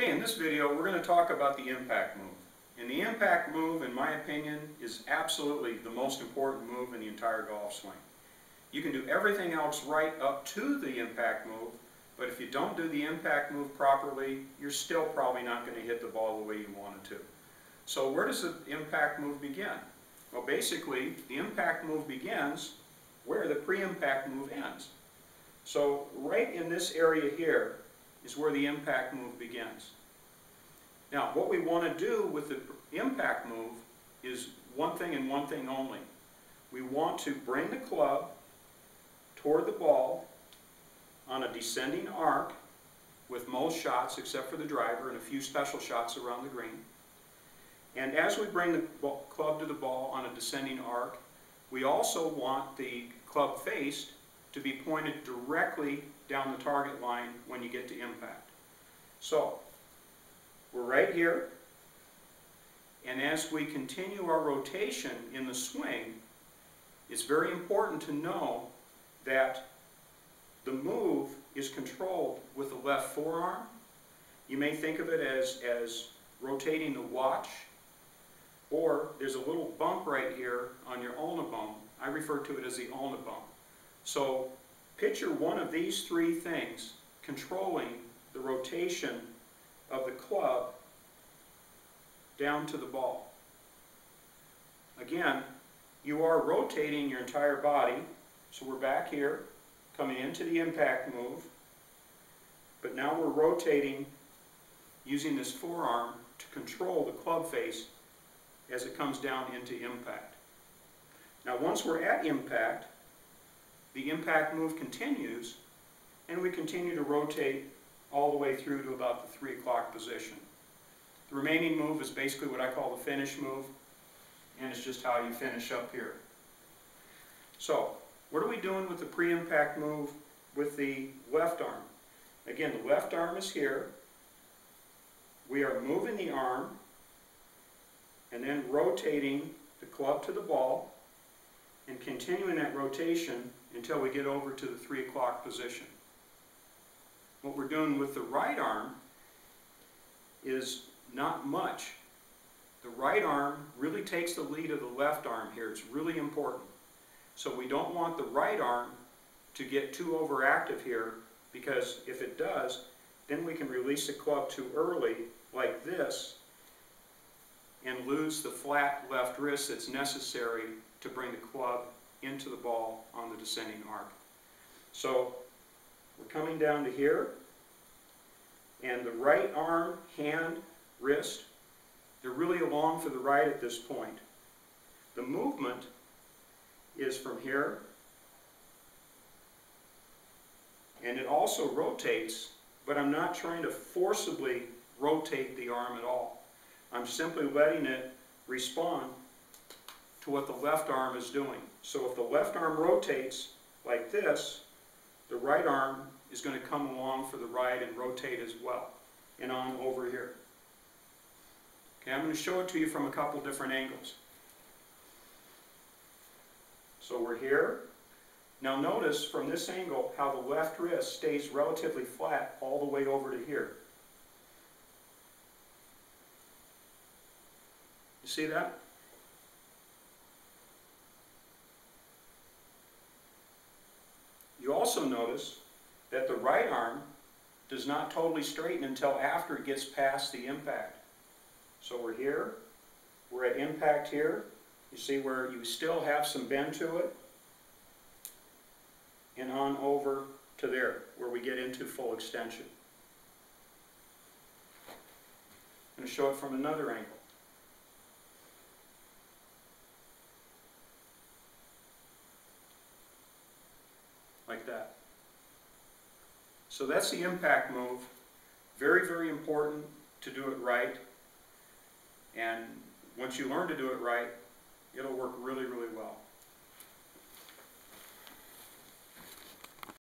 Okay, in this video we're going to talk about the impact move. And the impact move, in my opinion, is absolutely the most important move in the entire golf swing. You can do everything else right up to the impact move, but if you don't do the impact move properly, you're still probably not going to hit the ball the way you wanted to. So where does the impact move begin? Well, basically, the impact move begins where the pre-impact move ends. So right in this area here is where the impact move begins. Now, what we want to do with the impact move is one thing and one thing only. We want to bring the club toward the ball on a descending arc with most shots except for the driver and a few special shots around the green. And as we bring the club to the ball on a descending arc, we also want the club face to be pointed directly down the target line when you get to impact. So, we're right here, and as we continue our rotation in the swing, it's very important to know that the move is controlled with the left forearm. You may think of it as rotating the watch, or there's a little bump right here on your ulna bone. I refer to it as the ulna bone. So picture one of these three things controlling the rotation of the club down to the ball. Again, you are rotating your entire body, so we're back here, coming into the impact move, but now we're rotating using this forearm to control the club face as it comes down into impact. Now once we're at impact, the impact move continues, and we continue to rotate all the way through to about the 3 o'clock position. The remaining move is basically what I call the finish move, and it's just how you finish up here. So, what are we doing with the pre-impact move with the left arm? Again, the left arm is here. We are moving the arm and then rotating the club to the ball and continuing that rotation until we get over to the 3 o'clock position. What we're doing with the right arm is not much. The right arm really takes the lead of the left arm here. It's really important. So we don't want the right arm to get too overactive here, because if it does, then we can release the club too early like this and lose the flat left wrist that's necessary to bring the club into the ball on the descending arc. So we're coming down to here, and the right arm, hand, wrist, they're really along for the ride at this point. The movement is from here, and it also rotates, but I'm not trying to forcibly rotate the arm at all. I'm simply letting it respond to what the left arm is doing. So if the left arm rotates like this, the right arm is going to come along for the ride and rotate as well, and on over here. Okay, I'm going to show it to you from a couple different angles. So we're here. Now notice from this angle how the left wrist stays relatively flat all the way over to here. You see that? You also notice that the right arm does not totally straighten until after it gets past the impact. So we're here, we're at impact here. You see where you still have some bend to it, and on over to there, where we get into full extension. I'm going to show it from another angle. Like that. So that's the impact move. Very, very important to do it right. And once you learn to do it right, it'll work really, really well.